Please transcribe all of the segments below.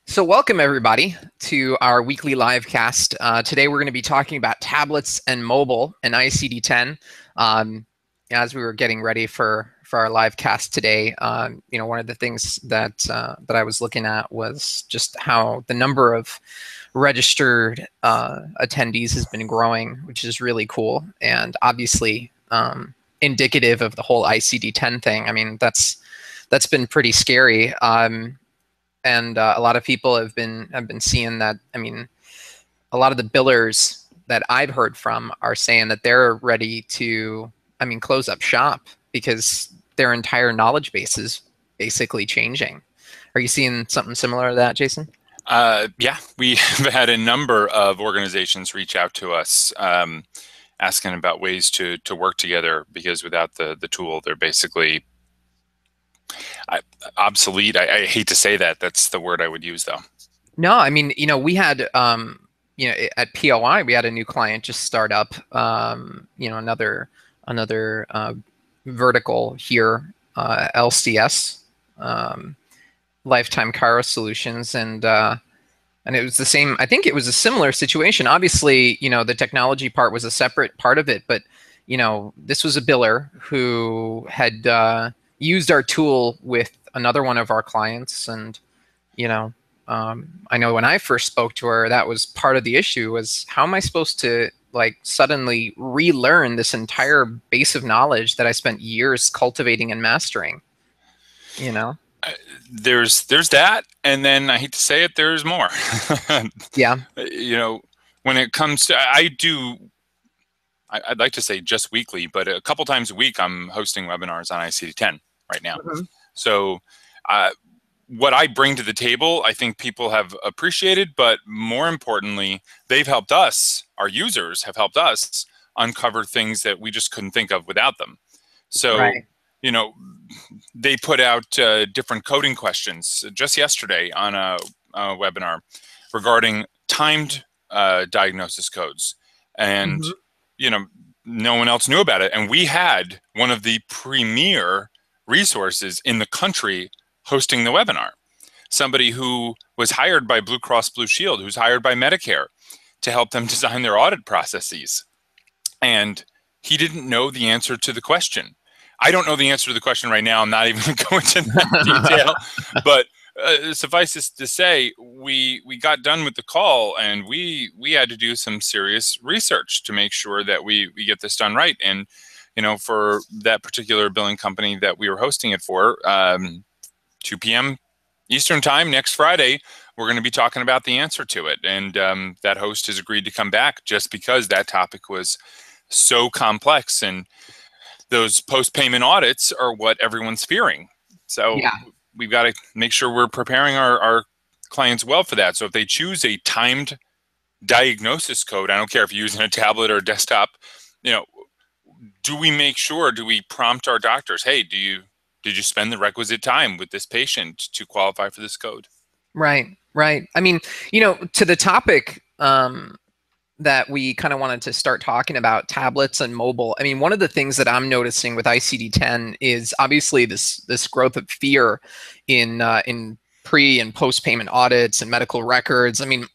So welcome everybody to our weekly live cast. Today we're going to be talking about tablets and mobile and ICD-10. As we were getting ready for our live cast today, one of the things that I was looking at was just how the number of registered attendees has been growing, which is really cool, and obviously indicative of the whole ICD-10 thing. I mean, that's been pretty scary. And a lot of people have been seeing that. I mean, a lot of the billers that I've heard from are saying that they're ready to, close up shop because their entire knowledge base is basically changing. Are you seeing something similar to that, Jason? Yeah, we have had a number of organizations reach out to us asking about ways to work together, because without the tool, they're basically obsolete. I hate to say that. That's the word I would use, though. No, I mean, we had, at POI, we had a new client just start up, another vertical here, LCS, Lifetime Chiro Solutions, and it was the same. I think it was a similar situation. Obviously, the technology part was a separate part of it, but this was a biller who had used our tool with another one of our clients, and I know when I first spoke to her, that was part of the issue, was how am I supposed to suddenly relearn this entire base of knowledge that I spent years cultivating and mastering, There's that, and then I hate to say it, there's more. Yeah. When it comes to, I'd like to say just weekly, but a couple times a week, I'm hosting webinars on ICD-10 right now. Mm-hmm. So what I bring to the table, I think people have appreciated, but more importantly, they've helped us, our users have helped us uncover things that we just couldn't think of without them. So, right. They put out different coding questions just yesterday on a webinar regarding timed diagnosis codes. And, mm-hmm. No one else knew about it. And we had one of the premier resources in the country hosting the webinar. Somebody who was hired by Blue Cross Blue Shield, who's hired by Medicare to help them design their audit processes. And he didn't know the answer to the question. I don't know the answer to the question right now. I'm not even going to go into that detail. But suffice it to say, we got done with the call, and we had to do some serious research to make sure that we get this done right. And for that particular billing company that we were hosting it for, 2 p.m. Eastern time next Friday, we're going to be talking about the answer to it. And that host has agreed to come back just because that topic was so complex, and those post-payment audits are what everyone's fearing. So yeah, we've got to make sure we're preparing our clients well for that. So if they choose a timed diagnosis code, I don't care if you're using a tablet or a desktop, do we prompt our doctors, hey, did you spend the requisite time with this patient to qualify for this code? Right. I mean, to the topic that we kind of wanted to start talking about, tablets and mobile. I mean, one of the things that I'm noticing with ICD-10 is obviously this growth of fear in pre and post payment audits and medical records. I mean,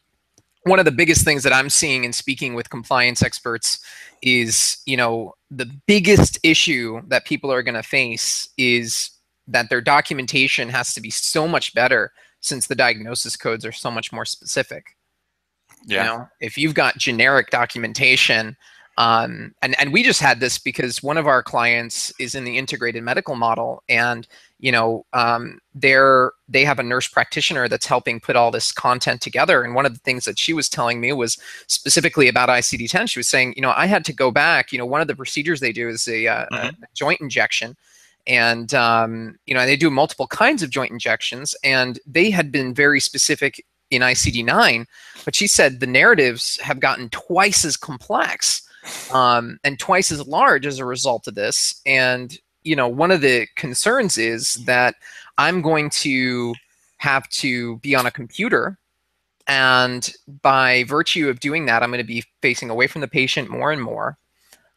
one of the biggest things that I'm seeing in speaking with compliance experts is, the biggest issue that people are going to face is that their documentation has to be so much better, since the diagnosis codes are so much more specific. Yeah. If you've got generic documentation, and we just had this because one of our clients is in the integrated medical model, and they have a nurse practitioner that's helping put all this content together. And one of the things that she was telling me was specifically about ICD-10. She was saying, I had to go back. One of the procedures they do is a joint injection. And, they do multiple kinds of joint injections, and they had been very specific in ICD-9, but she said the narratives have gotten twice as complex and twice as large as a result of this. And, one of the concerns is that I'm going to have to be on a computer, and by virtue of doing that, I'm going to be facing away from the patient more and more.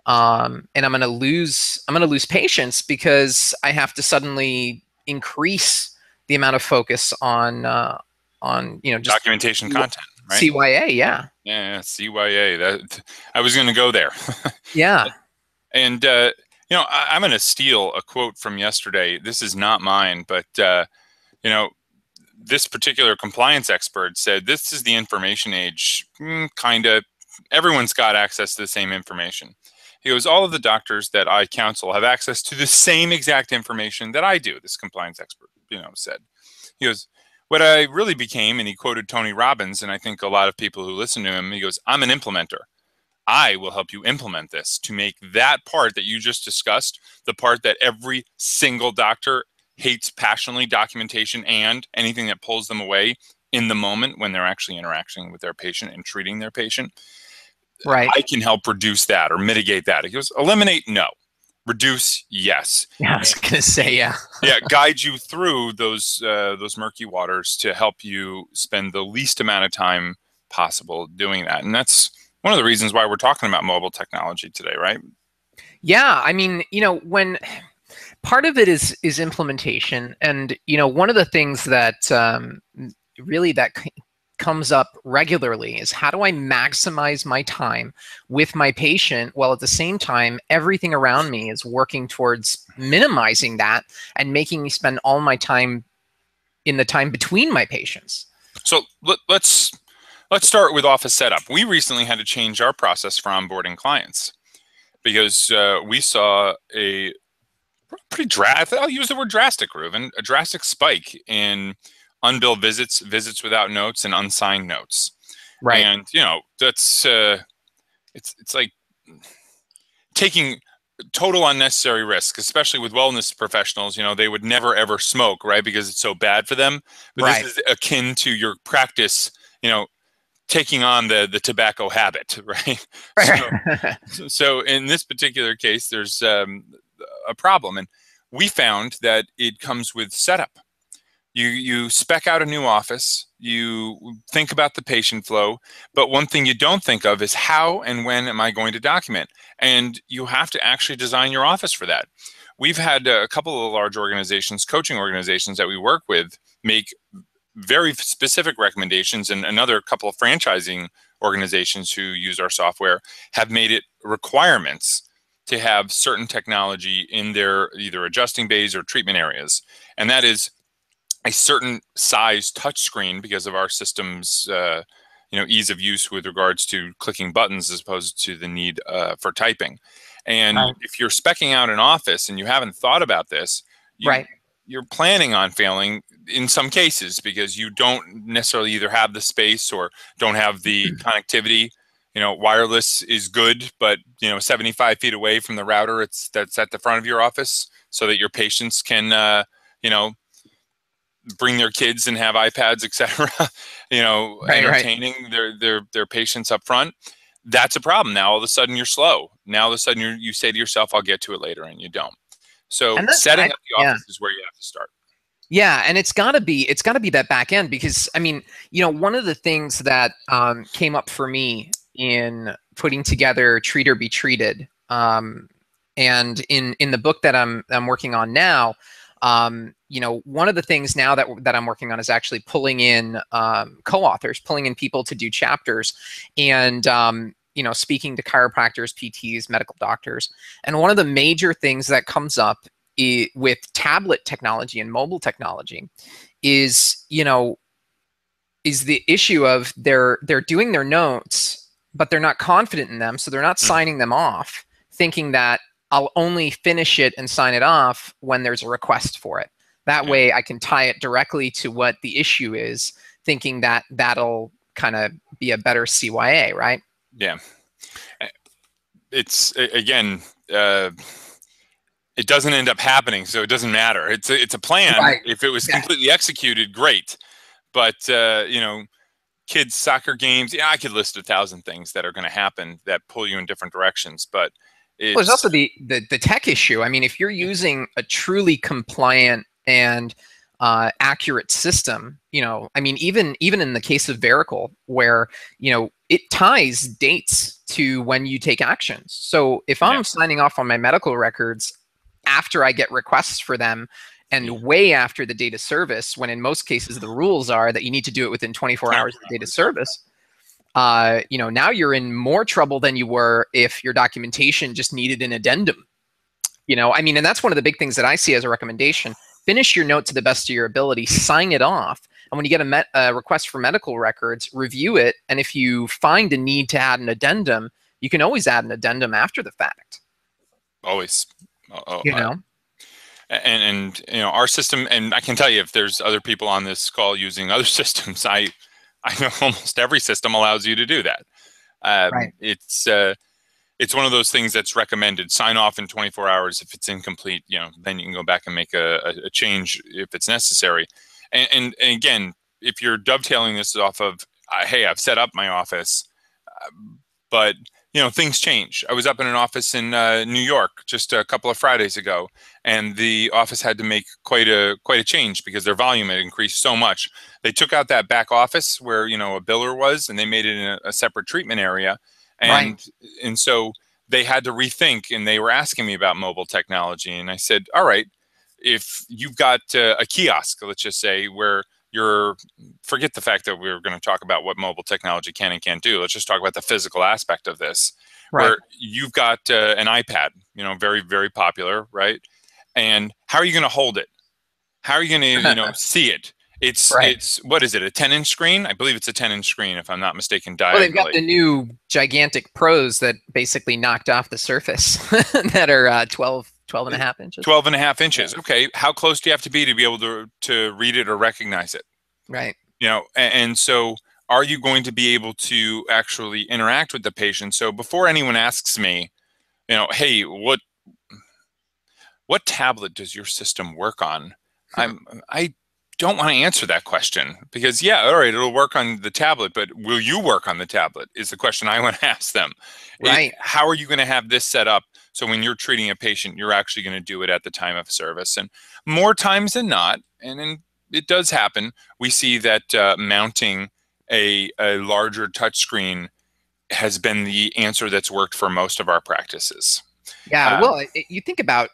And I'm going to lose patients because I have to suddenly increase the amount of focus on just documentation content, right? CYA, yeah. Yeah, CYA. That I was going to go there. Yeah. And I'm going to steal a quote from yesterday. This is not mine, but this particular compliance expert said, "This is the information age, kind of. Everyone's got access to the same information." He goes, "All of the doctors that I counsel have access to the same exact information that I do." This compliance expert, said. He goes, "What I really became," and he quoted Tony Robbins, and I think a lot of people who listen to him, he goes, "I'm an implementer. I will help you implement this to make that part that you just discussed, the part that every single doctor hates passionately, documentation and anything that pulls them away in the moment when they're actually interacting with their patient and treating their patient. Right. I can help reduce that or mitigate that." He goes, "Eliminate, no. Reduce, yes." Yeah, I was going to say, yeah. Yeah, guide you through those murky waters to help you spend the least amount of time possible doing that. And that's one of the reasons why we're talking about mobile technology today, right? Yeah, I mean, when part of it is implementation, and one of the things that really comes up regularly is, how do I maximize my time with my patient while at the same time everything around me is working towards minimizing that and making me spend all my time in the time between my patients. So let's start with office setup. We recently had to change our process for onboarding clients because we saw a pretty I'll use the word drastic, Reuven, a drastic spike in unbilled visits without notes, and unsigned notes. Right. And that's it's like taking total unnecessary risk, especially with wellness professionals. They would never ever smoke, right? Because it's so bad for them. But right. This is akin to your practice, taking on the tobacco habit, right? So in this particular case, there's a problem. And we found that it comes with setup. You spec out a new office, you think about the patient flow, but one thing you don't think of is, how and when am I going to document? And you have to actually design your office for that. We've had a couple of large organizations, coaching organizations that we work with, make very specific recommendations, and another couple of franchising organizations who use our software have made it requirements to have certain technology in their either adjusting bays or treatment areas. And that is a certain size touchscreen because of our system's ease of use with regards to clicking buttons as opposed to the need for typing. And if you're speccing out an office and you haven't thought about this, you're planning on failing in some cases because you don't necessarily either have the space or don't have the connectivity. Wireless is good, but 75 feet away from the router that's at the front of your office, so that your patients can bring their kids and have iPads, etc. Entertaining their patients up front. That's a problem. Now all of a sudden you're slow. Now all of a sudden you say to yourself, "I'll get to it later," and you don't. So setting up the office is where you have to start. Yeah, and it's got to be that back end, because I mean, one of the things that came up for me in putting together Treat or Be Treated, and in the book that I'm working on now, one of the things now that I'm working on is actually pulling in co-authors, pulling in people to do chapters, and speaking to chiropractors, PTs, medical doctors. And one of the major things that comes up with tablet technology and mobile technology is the issue of they're doing their notes, but they're not confident in them, so they're not signing them off, thinking that I'll only finish it and sign it off when there's a request for it. That way I can tie it directly to what the issue is, thinking that that'll kind of be a better CYA, right? Yeah. It's, again, it doesn't end up happening, so it doesn't matter. It's a plan. Right. If it was completely executed, great. But, kids' soccer games, I could list 1,000 things that are going to happen that pull you in different directions. But there's also the tech issue. I mean, if you're using a truly compliant and accurate system, I mean, even in the case of Vericle, where it ties dates to when you take actions. So if I'm signing off on my medical records after I get requests for them, and way after the date of service, when in most cases the rules are that you need to do it within 24 hours of the date of service. Now you're in more trouble than you were if your documentation just needed an addendum. And that's one of the big things that I see as a recommendation. Finish your note to the best of your ability, sign it off. And when you get a request for medical records, review it. And if you find a need to add an addendum, you can always add an addendum after the fact. Always. And our system, and I can tell you if there's other people on this call using other systems, I know almost every system allows you to do that. Right. It's one of those things that's recommended. Sign off in 24 hours. If it's incomplete, then you can go back and make a change if it's necessary. And again, if you're dovetailing this off of, hey, I've set up my office, but things change. I was up in an office in New York just a couple of Fridays ago, and the office had to make quite a change because their volume had increased so much. They took out that back office where a biller was, and they made it in a separate treatment area. And so they had to rethink, and they were asking me about mobile technology. And I said, all right, if you've got a kiosk, let's just say, where forget the fact that we're going to talk about what mobile technology can and can't do. Let's just talk about the physical aspect of this, where you've got an iPad, very, very popular, right? And how are you going to hold it? How are you going to, see it? It's what is it? A 10-inch screen? I believe it's a 10-inch screen, if I'm not mistaken. Diagonally. Well, they've got the new gigantic Pros that basically knocked off the Surface that are 12 and a half inches. 12 and a half inches. Okay. How close do you have to be able to read it or recognize it? Right. And so are you going to be able to actually interact with the patient? So before anyone asks me, hey, what tablet does your system work on? I don't want to answer that question because, all right, it'll work on the tablet, but will you work on the tablet is the question I want to ask them. Right. How are you going to have this set up so when you're treating a patient, you're actually going to do it at the time of service? And more times than not, and it does happen, we see that mounting a larger touchscreen has been the answer that's worked for most of our practices. Yeah, well, you think about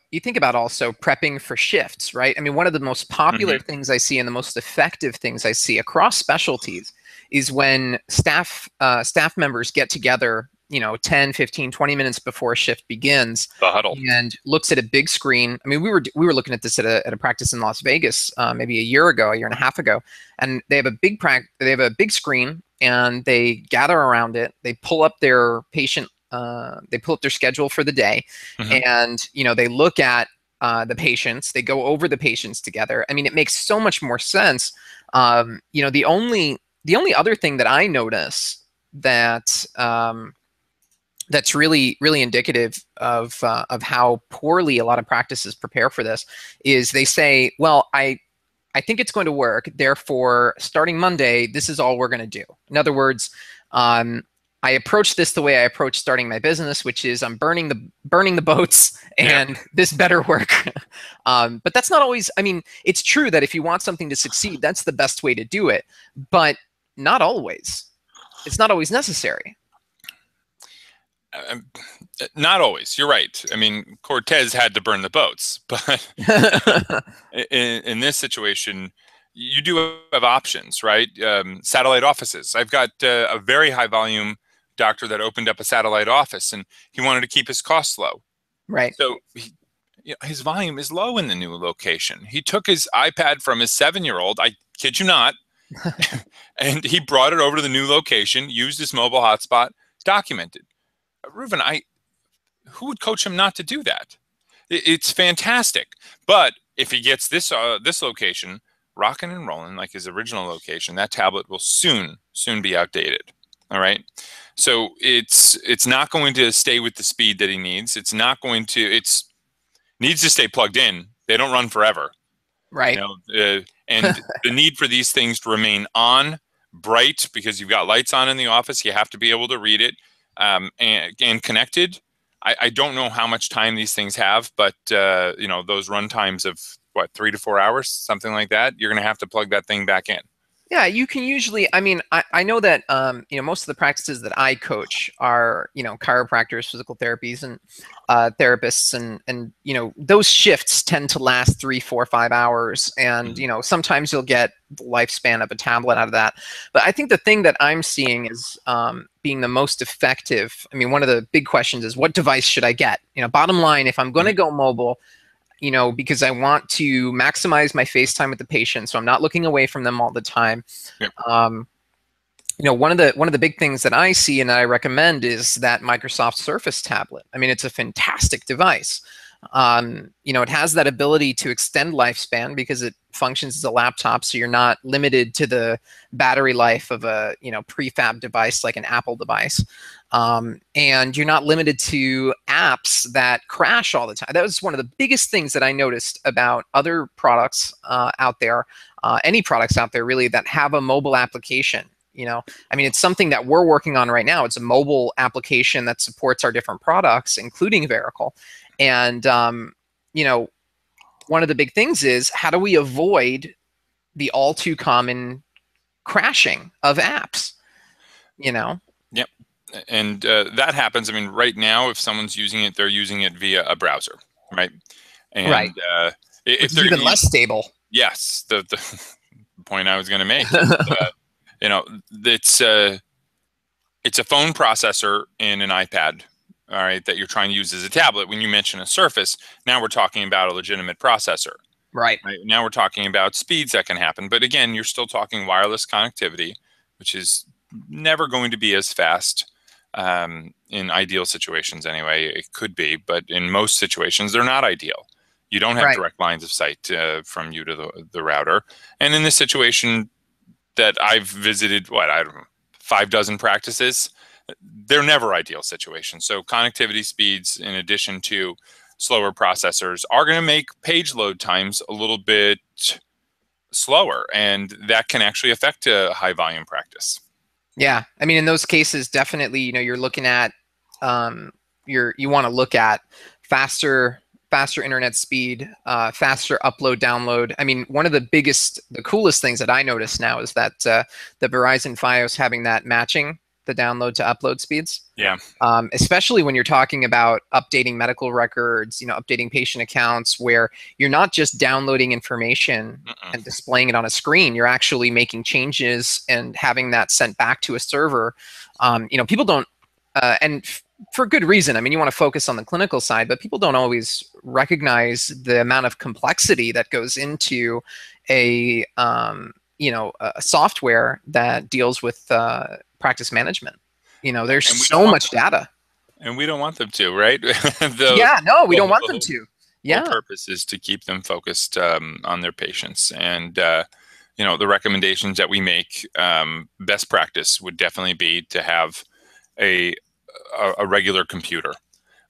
also prepping for shifts, right? I mean, one of the most popular things I see and the most effective things I see across specialties is when staff members get together, 10, 15, 20 minutes before a shift begins, the huddle, and looks at a big screen. I mean, we were looking at this at a practice in Las Vegas maybe a year and a half ago, and they have a big screen, and they gather around it. They pull up their patient. They pull up their schedule for the day, and they look at the patients. They go over the patients together. I mean, it makes so much more sense. The only other thing that I notice that that's really indicative of how poorly a lot of practices prepare for this is they say, well, I think it's going to work. Therefore, starting Monday, this is all we're going to do. In other words, I approach this the way I approach starting my business, which is I'm burning the boats, and this better work. But that's not always. I mean, it's true that if you want something to succeed, that's the best way to do it. But not always. It's not always necessary. Not always. You're right. I mean, Cortez had to burn the boats, but in this situation, you do have options, right? Satellite offices. I've got a very high volume doctor that opened up a satellite office, and he wanted to keep his costs low. Right. So his volume is low in the new location. He took his iPad from his 7-year-old, I kid you not, and he brought it over to the new location, used his mobile hotspot, documented. Reuven, who would coach him not to do that? It's fantastic. But if he gets this location rocking and rolling like his original location, that tablet will soon be outdated. All right. So it's not going to stay with the speed that he needs. It needs to stay plugged in. They don't run forever. Right. And the need for these things to remain on, bright, because you've got lights on in the office. You have to be able to read it, and connected. I don't know how much time these things have, but those run times of 3 to 4 hours, something like that, you're going to have to plug that thing back in. Yeah, you can usually, I mean, I know that, most of the practices that I coach are, chiropractors, physical therapies, and therapists, and, those shifts tend to last 3, 4, 5 hours. And, sometimes you'll get the lifespan of a tablet out of that. But I think the thing that I'm seeing is being the most effective. I mean, one of the big questions is, what device should I get? Bottom line, if I'm going to go mobile, because I want to maximize my FaceTime with the patient, so I'm not looking away from them all the time. Yep. One of the big things that I see and that I recommend is that Microsoft Surface tablet. I mean, it's a fantastic device. It has that ability to extend lifespan because it functions as a laptop, so you're not limited to the battery life of a prefab device like an Apple device. And you're not limited to apps that crash all the time. That was one of the biggest things that I noticed about other products out there, any products out there really that have a mobile application. I mean, it's something that we're working on right now. It's a mobile application that supports our different products, including Verical. And, one of the big things is, how do we avoid the all too common crashing of apps? Yep. And that happens. I mean, right now, if someone's using it, they're using it via a browser, right? And right. If it's they're even less stable. Yes, the point I was going to make. It's a phone processor in an iPad, all right, that you're trying to use as a tablet. When you mention a Surface, now we're talking about a legitimate processor. Right. Now we're talking about speeds that can happen. But again, you're still talking wireless connectivity, which is never going to be as fast in ideal situations anyway. It could be, but in most situations, they're not ideal. You don't have direct lines of sight from you to the router. And in this situation that I've visited, 5 dozen practices, they're never ideal situations. So connectivity speeds, in addition to slower processors, are going to make page load times a little bit slower, and that can actually affect a high volume practice. Yeah, I mean, in those cases, definitely, you're looking at, you want to look at faster internet speed, faster upload, download. I mean, one of the coolest things that I notice now is that the Verizon Fios having that matching the download to upload speeds. Yeah. Especially when you're talking about updating medical records, updating patient accounts, where you're not just downloading information and displaying it on a screen. You're actually making changes and having that sent back to a server. People don't, and for good reason. I mean, you want to focus on the clinical side, but people don't always recognize the amount of complexity that goes into a software that deals with practice management. There's so much data. And we don't want them to, right? We don't want them to. The purpose is to keep them focused on their patients. And, the recommendations that we make, best practice would definitely be to have a regular computer,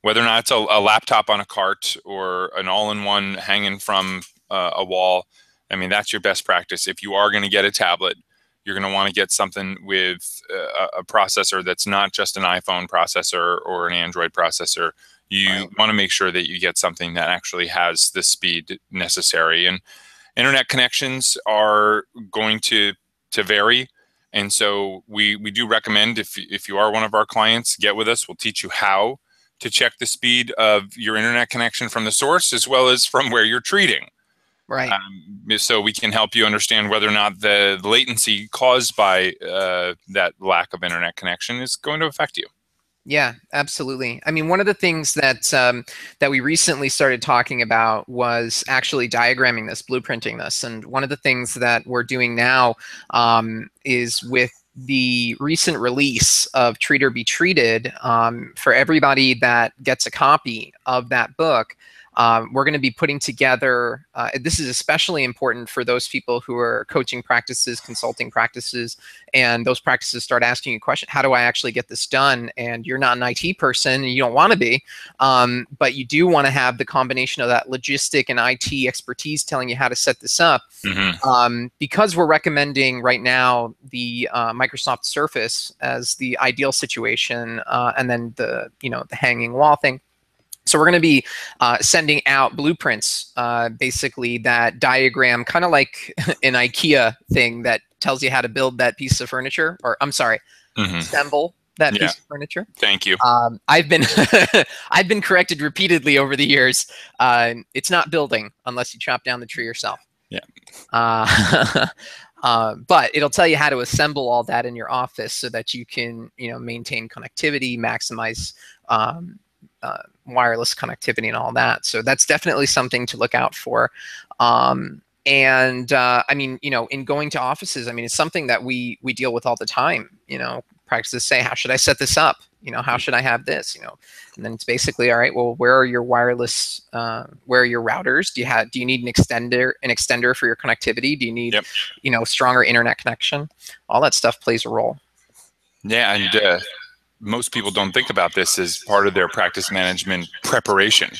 whether or not it's a laptop on a cart or an all-in-one hanging from a wall. I mean, that's your best practice. If you are going to get a tablet, you're going to want to get something with a processor that's not just an iPhone processor or an Android processor. You want to make sure that you get something that actually has the speed necessary. And internet connections are going to vary. And so we do recommend, if you are one of our clients, get with us. We'll teach you how to check the speed of your internet connection from the source as well as from where you're treating. Right. So we can help you understand whether or not the latency caused by that lack of internet connection is going to affect you. Yeah, absolutely. I mean, one of the things that we recently started talking about was actually diagramming this, blueprinting this. And one of the things that we're doing now is with the recent release of Treat or Be Treated, for everybody that gets a copy of that book, we're going to be putting together, this is especially important for those people who are coaching practices, consulting practices, and those practices start asking you a question, how do I actually get this done? And you're not an IT person, and you don't want to be, but you do want to have the combination of that logistic and IT expertise telling you how to set this up. Because we're recommending right now the Microsoft Surface as the ideal situation, and then the hanging wall thing. So we're going to be sending out blueprints, basically, that diagram, kind of like an IKEA thing that tells you how to build that piece of furniture, or I'm sorry, assemble that piece of furniture. Thank you. I've been I've been corrected repeatedly over the years. It's not building unless you chop down the tree yourself. Yeah. But it'll tell you how to assemble all that in your office so that you can, maintain connectivity, maximize wireless connectivity and all that. So that's definitely something to look out for. I mean, in going to offices, I mean, it's something that we deal with all the time. Practices say, how should I set this up? How should I have this? And then it's basically, all right, well, where are your wireless, where are your routers? Do you need an extender for your connectivity? Do you need, stronger internet connection? All that stuff plays a role. Yeah. And most people don't think about this as part of their practice management preparation,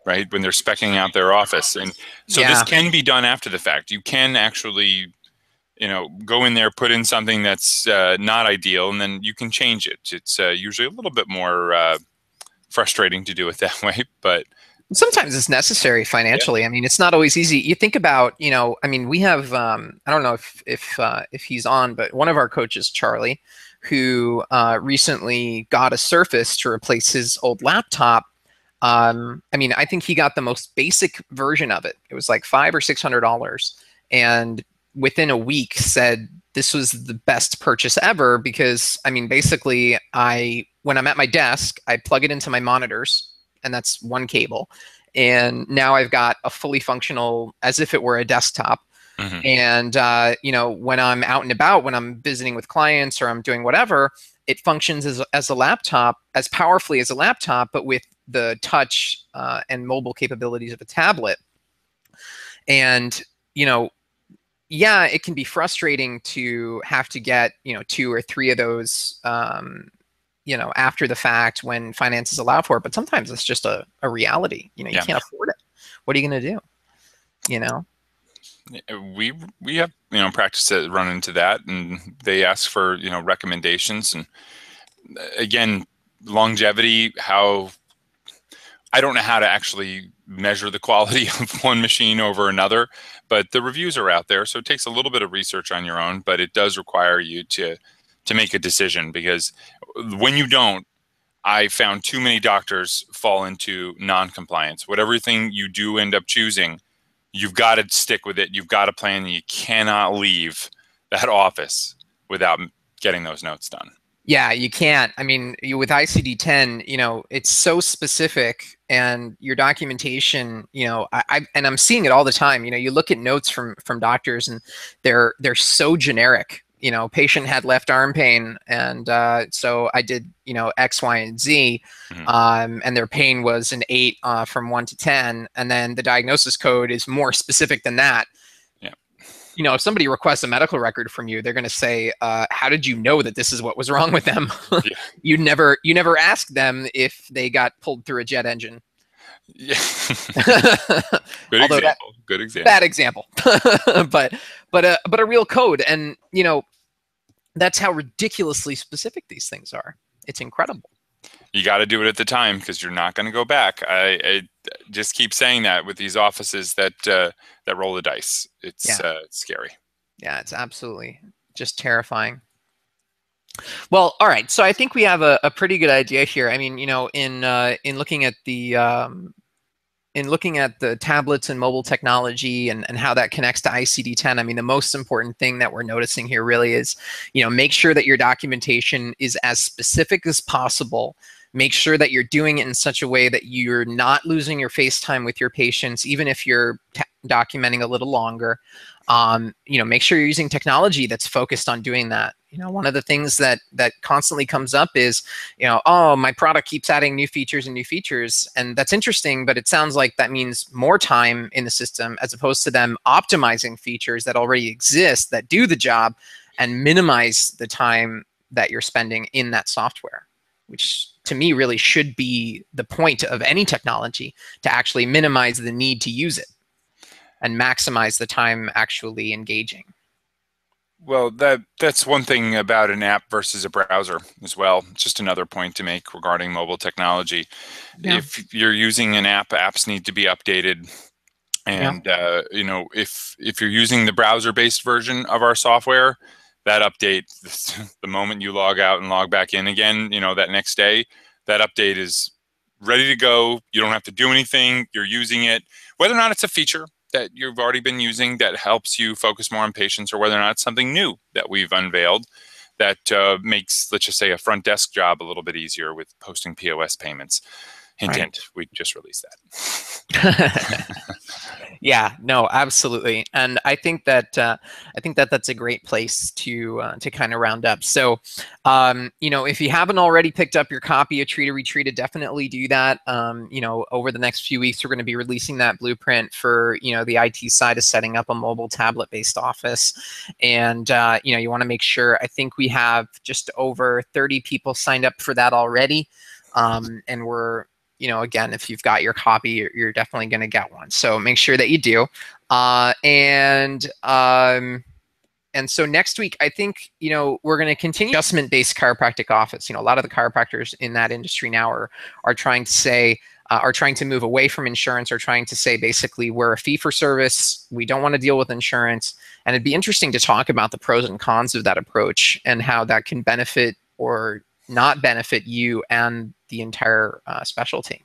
right? When they're speccing out their office. And so this can be done after the fact. You can actually, go in there, put in something that's not ideal, and then you can change it. It's usually a little bit more frustrating to do it that way, but sometimes it's necessary financially. I mean, it's not always easy. You think about, I mean, we have, I don't know if he's on, but one of our coaches, Charlie, who recently got a Surface to replace his old laptop. I mean, I think he got the most basic version of it. It was like $500 or $600, and within a week said this was the best purchase ever, because I mean, basically when I'm at my desk, I plug it into my monitors, and that's one cable. And now I've got a fully functional, as if it were a desktop. And, when I'm out and about, when I'm visiting with clients or I'm doing whatever, it functions as a laptop, as powerfully as a laptop, but with the touch and mobile capabilities of a tablet. And, yeah, it can be frustrating to have to get, 2 or 3 of those, after the fact when finances allow for it. But sometimes it's just a reality. You can't afford it. What are you going to do? We have, practice that run into that, and they ask for, recommendations. And again, longevity, I don't know how to actually measure the quality of one machine over another, but the reviews are out there. So it takes a little bit of research on your own, but it does require you to make a decision, because when you don't, I found too many doctors fall into non-compliance. Whatever thing you do end up choosing, you've got to stick with it. You've got to plan. You cannot leave that office without getting those notes done. Yeah, you can't. I mean, with ICD-10, it's so specific, and your documentation, I'm seeing it all the time. You look at notes from doctors, and they're so generic. Patient had left arm pain, and so I did, X, Y, and Z, and their pain was an 8 from 1 to 10, and then the diagnosis code is more specific than that. If somebody requests a medical record from you, they're going to say, how did you know that this is what was wrong with them? You never ask them if they got pulled through a jet engine. Yeah. Good example. Bad example. but a real code. And, that's how ridiculously specific these things are. It's incredible. You got to do it at the time, because you're not going to go back. I just keep saying that with these offices that roll the dice. It's scary. Yeah, it's absolutely just terrifying. Well, all right. So I think we have a pretty good idea here. I mean, in looking at the tablets and mobile technology and how that connects to ICD-10, I mean, the most important thing that we're noticing here really is, make sure that your documentation is as specific as possible. Make sure that you're doing it in such a way that you're not losing your face time with your patients, even if you're documenting a little longer. Make sure you're using technology that's focused on doing that. One of the things that constantly comes up is, oh, my product keeps adding new features and new features. And that's interesting, but it sounds like that means more time in the system, as opposed to them optimizing features that already exist that do the job and minimize the time that you're spending in that software, which to me really should be the point of any technology, to actually minimize the need to use it and maximize the time actually engaging. Well, that's one thing about an app versus a browser as well. Just another point to make regarding mobile technology. Yeah. If you're using an app, apps need to be updated And you know, if you're using the browser-based version of our software, that update, the moment you log out and log back in again, you know, that next day, that update is ready to go. You don't have to do anything. You're using it. Whether or not it's a feature that you've already been using that helps you focus more on patients, or whether or not it's something new that we've unveiled that makes, let's just say, a front desk job a little bit easier with posting POS payments. Hint, hint, we just released that. Yeah, no, absolutely, and I think that that's a great place to kind of round up. So, you know, if you haven't already picked up your copy of Treat or Retreat, definitely do that. You know, over the next few weeks, we're going to be releasing that blueprint for, you know, the IT side of setting up a mobile tablet-based office, and you know, you want to make sure. I think we have just over 30 people signed up for that already, and we're, you know, again, if you've got your copy, you're definitely going to get one. So make sure that you do. And so next week, I think, you know, we're going to continue adjustment-based chiropractic office. You know, a lot of the chiropractors in that industry now are trying to say, are trying to move away from insurance, or trying to say basically we're a fee for service. We don't want to deal with insurance. And it'd be interesting to talk about the pros and cons of that approach and how that can benefit or not benefit you and the entire specialty.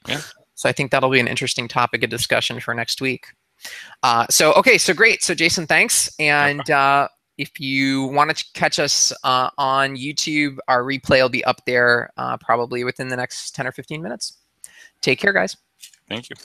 Yeah. So I think that'll be an interesting topic of discussion for next week. So great. So Jason, thanks. And if you want to catch us on YouTube, our replay will be up there probably within the next 10 or 15 minutes. Take care, guys. Thank you.